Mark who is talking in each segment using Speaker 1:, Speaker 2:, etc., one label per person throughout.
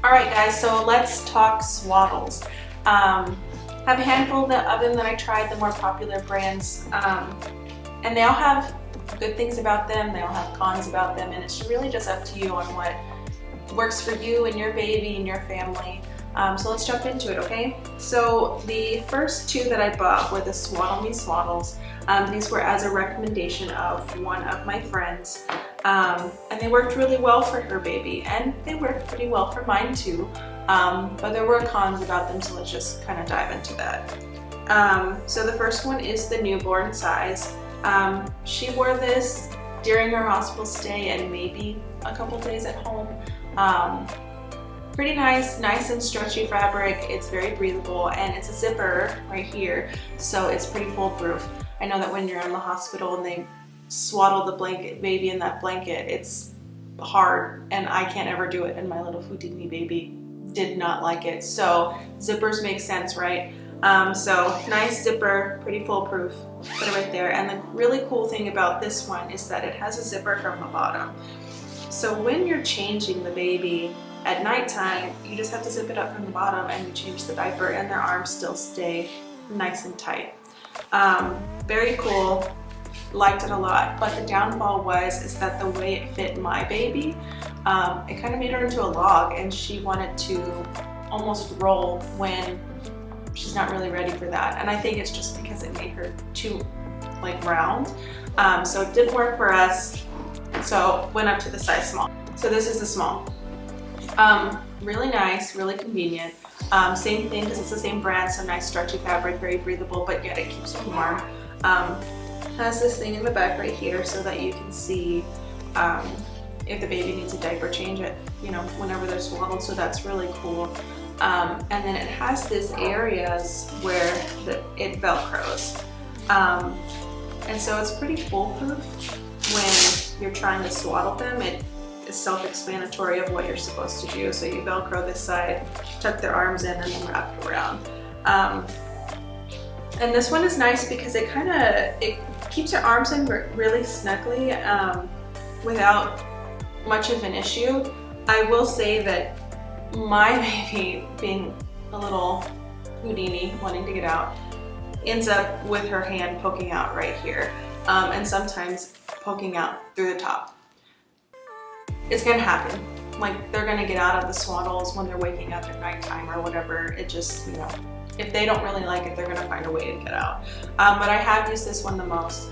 Speaker 1: Alright guys, so let's talk swaddles. Have a handful of them that I tried, the more popular brands, and they all have good things about them, they all have cons about them, and it's really just up to you on what works for you and your baby and your family. So let's jump into it, okay? So the first two that I bought were the Swaddleme Swaddles. These were as a recommendation of one of my friends, and they worked really well for her baby, and they worked pretty well for mine too, but there were cons about them, so let's just kind of dive into that. So the first one is the newborn size. She wore this during her hospital stay and maybe a couple days at home. Pretty nice and stretchy fabric. It's very breathable, and it's a zipper right here, so it's pretty foolproof. I know that when you're in the hospital and they swaddle the baby in that blanket, it's hard, and I can't ever do it, and my little Houdini baby did not like it. So zippers make sense, right? So nice zipper, pretty foolproof. Put it right there. And the really cool thing about this one is that it has a zipper from the bottom. So when you're changing the baby at nighttime, you just have to zip it up from the bottom and you change the diaper, and their arms still stay nice and tight. Very cool. Liked it a lot, but the downfall is that the way it fit my baby, it kind of made her into a log, and she wanted to almost roll when she's not really ready for that. And I think it's just because it made her too round. So it didn't work for us, so went up to the size small. So this is the small. Really nice, really convenient. Same thing because it's the same brand, so nice stretchy fabric, very breathable, but yet it keeps you warm. Has this thing in the back right here so that you can see if the baby needs a diaper change it, whenever they're swaddled, so that's really cool. And then it has these areas where it velcros. And so it's pretty foolproof when you're trying to swaddle them. It is self-explanatory of what you're supposed to do. So you velcro this side, tuck their arms in, and then wrap it around. And this one is nice because it keeps your arms in really snugly without much of an issue. I will say that my baby, being a little Houdini wanting to get out, ends up with her hand poking out right here, and sometimes poking out through the top. It's gonna happen. They're gonna get out of the swaddles when they're waking up at nighttime or whatever. It just, if they don't really like it, they're gonna find a way to get out. But I have used this one the most.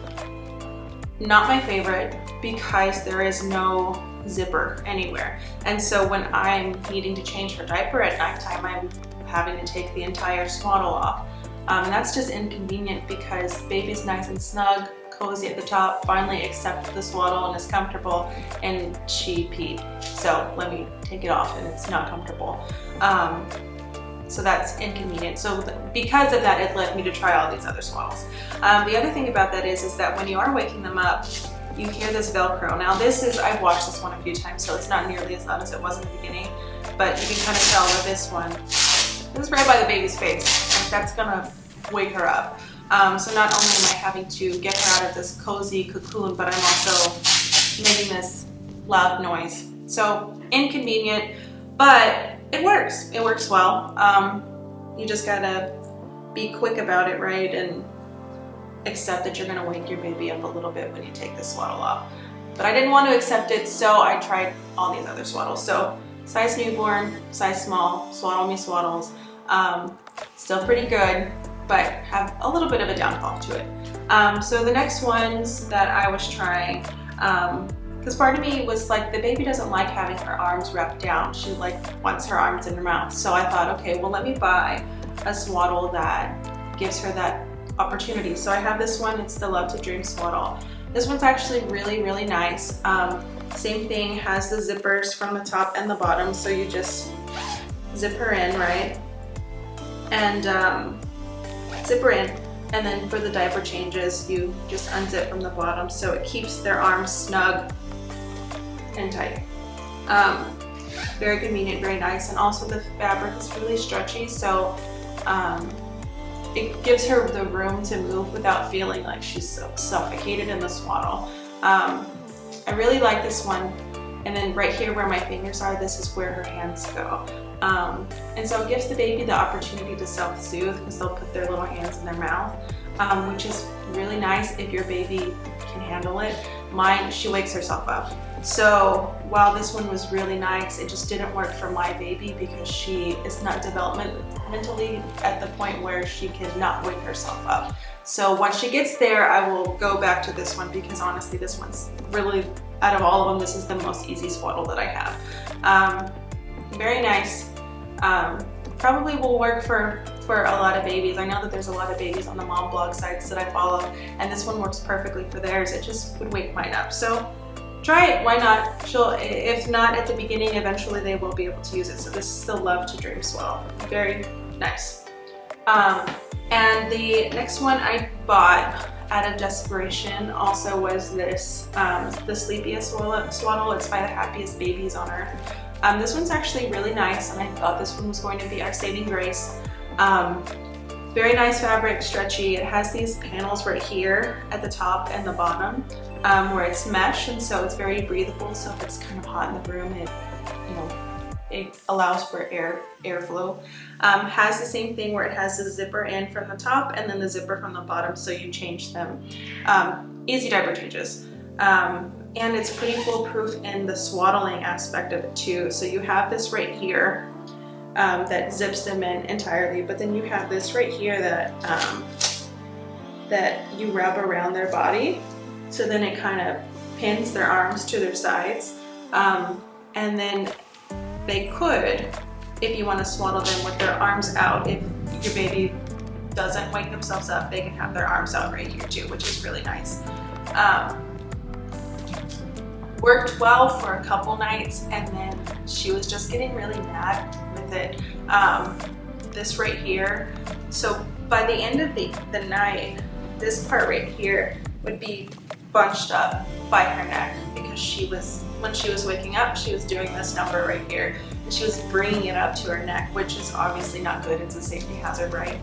Speaker 1: Not my favorite because there is no zipper anywhere. And so when I'm needing to change her diaper at nighttime, I'm having to take the entire swaddle off. And that's just inconvenient because baby's nice and snug, cozy at the top, finally accepted the swaddle and is comfortable, and she peed. So let me take it off and it's not comfortable. So that's inconvenient. So because of that, it led me to try all these other swaddles. The other thing about that is that when you are waking them up, you hear this Velcro. Now I've watched this one a few times, so it's not nearly as loud as it was in the beginning, but you can kind of tell that this is right by the baby's face. That's gonna wake her up. So not only am I having to get her out of this cozy cocoon, but I'm also making this loud noise. So inconvenient, but it works. It works well. You just gotta be quick about it, right? And accept that you're gonna wake your baby up a little bit when you take the swaddle off. But I didn't want to accept it, so I tried all these other swaddles. So size newborn, size small, Swaddleme Swaddles. Still pretty good, but have a little bit of a downfall to it. So the next ones that I was trying, because part of me was like, the baby doesn't like having her arms wrapped down. She wants her arms in her mouth. So I thought, okay, well, let me buy a swaddle that gives her that opportunity. So I have this one, it's the Love to Dream Swaddle. This one's actually really, really nice. Same thing, has the zippers from the top and the bottom. So you just zip her in, right? And zip her in. And then for the diaper changes, you just unzip from the bottom, so it keeps their arms snug and tight. Very convenient, very nice, and also the fabric is really stretchy, so it gives her the room to move without feeling like she's so suffocated in the swaddle. I really like this one, And then right here where my fingers are, this is where her hands go. And so it gives the baby the opportunity to self-soothe because they'll put their little hands in their mouth, which is really nice if your baby can handle it. Mine, she wakes herself up. So while this one was really nice, it just didn't work for my baby because she is not developmentally at the point where she can not wake herself up. So once she gets there, I will go back to this one because honestly, this one's really, out of all of them, this is the most easy swaddle that I have. Very nice. Probably will work for a lot of babies. I know that there's a lot of babies on the mom blog sites that I follow, and this one works perfectly for theirs. It just would wake mine up. So try it, why not? If not at the beginning, eventually they will be able to use it. So this is the Love to Dream Swaddle. Very nice. And the next one I bought out of desperation also was this, the Sleapea Swaddle. It's by the happiest babies on earth. This one's actually really nice, and I thought this one was going to be our saving grace. Very nice fabric, stretchy. It has these panels right here at the top and the bottom where it's mesh, and so it's very breathable. So if it's kind of hot in the room, it allows for airflow. Has the same thing where it has the zipper in from the top and then the zipper from the bottom, so you change them. Easy diaper changes. And it's pretty foolproof in the swaddling aspect of it too. So you have this right here that zips them in entirely, but then you have this right here that you wrap around their body. So then it kind of pins their arms to their sides. And then they could, if you want to swaddle them with their arms out, if your baby doesn't wake themselves up, they can have their arms out right here too, which is really nice. Worked well for a couple nights, and then she was just getting really mad with it. This right here, so by the end of the night, this part right here would be bunched up by her neck because when she was waking up, she was doing this number right here, and she was bringing it up to her neck, which is obviously not good. It's a safety hazard, right?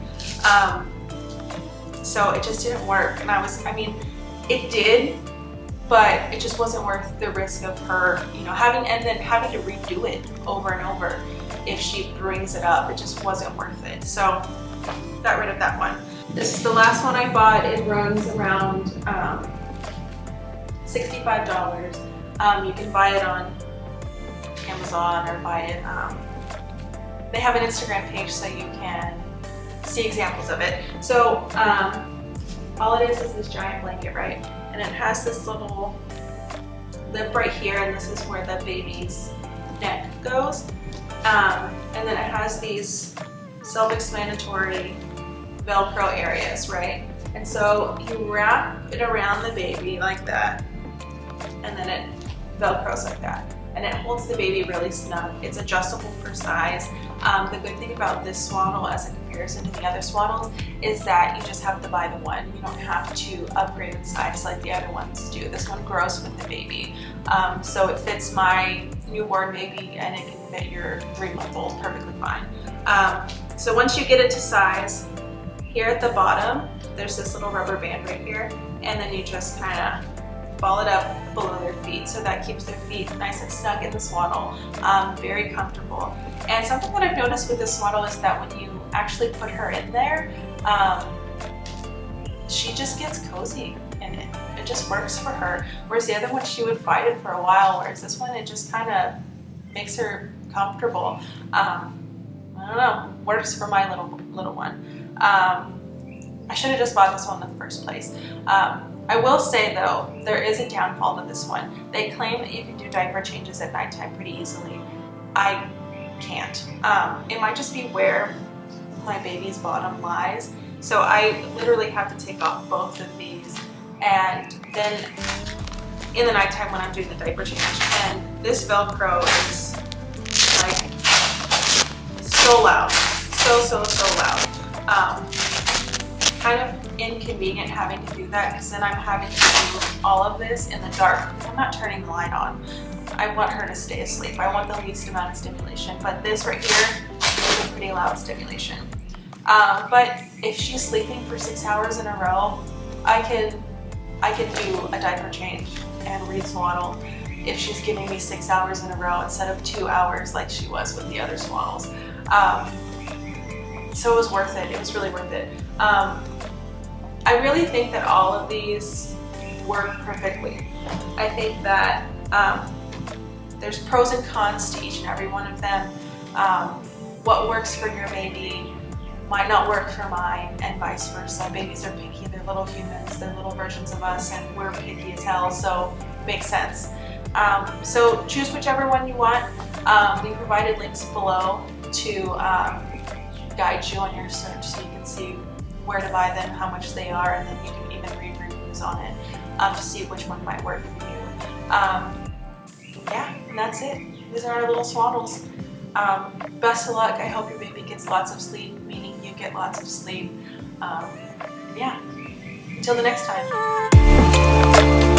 Speaker 1: So it just didn't work, and I mean, it did, but it just wasn't worth the risk of her, having to redo it over and over. If she brings it up, it just wasn't worth it. So got rid of that one. This is the last one I bought. It runs around $65. You can buy it on Amazon or buy it. They have an Instagram page so you can see examples of it. So all it is this giant blanket, right? And it has this little lip right here, and this is where the baby's neck goes. And then it has these self-explanatory Velcro areas, right? And so you wrap it around the baby like that, and then it Velcros like that. And it holds the baby really snug. It's adjustable for size. The good thing about this swaddle as a comparison to the other swaddles is that you just have to buy the one. You don't have to upgrade in size like the other ones do. This one grows with the baby. So it fits my newborn baby, and it can fit your 3-month-old perfectly fine. So once you get it to size, here at the bottom, there's this little rubber band right here, and then you just kind of ball it up below their feet, so that keeps their feet nice and snug in the swaddle, very comfortable. And something that I've noticed with this swaddle is that when you actually put her in there, she just gets cozy in it. It just works for her. Whereas the other one, she would fight it for a while, whereas this one, it just kind of makes her comfortable. I don't know, works for my little one. I should have just bought this one in the first place. I will say though, there is a downfall to this one. They claim that you can do diaper changes at nighttime pretty easily. I can't. It might just be where my baby's bottom lies. So I literally have to take off both of these, and then in the nighttime when I'm doing the diaper change, and this Velcro is like so loud, so loud. Kind of inconvenient having to do that, because then I'm having to do all of this in the dark. I'm not turning the light on. I want her to stay asleep. I want the least amount of stimulation, but this right here is a pretty loud stimulation. But if she's sleeping for 6 hours in a row, I can do a diaper change and re-swaddle if she's giving me 6 hours in a row instead of 2 hours like she was with the other swaddles. So it was worth it. It was really worth it. I really think that all of these work perfectly. I think that there's pros and cons to each and every one of them. What works for your baby might not work for mine, and vice versa. Babies are picky, they're little humans, they're little versions of us, and we're picky as hell, so it makes sense. So choose whichever one you want. We provided links below to guide you on your search so you can see where to buy them, how much they are, and then you can even read reviews on it to see which one might work for you. Yeah, and that's it. These are our little swaddles. Best of luck. I hope your baby gets lots of sleep, meaning you get lots of sleep. Yeah, until the next time.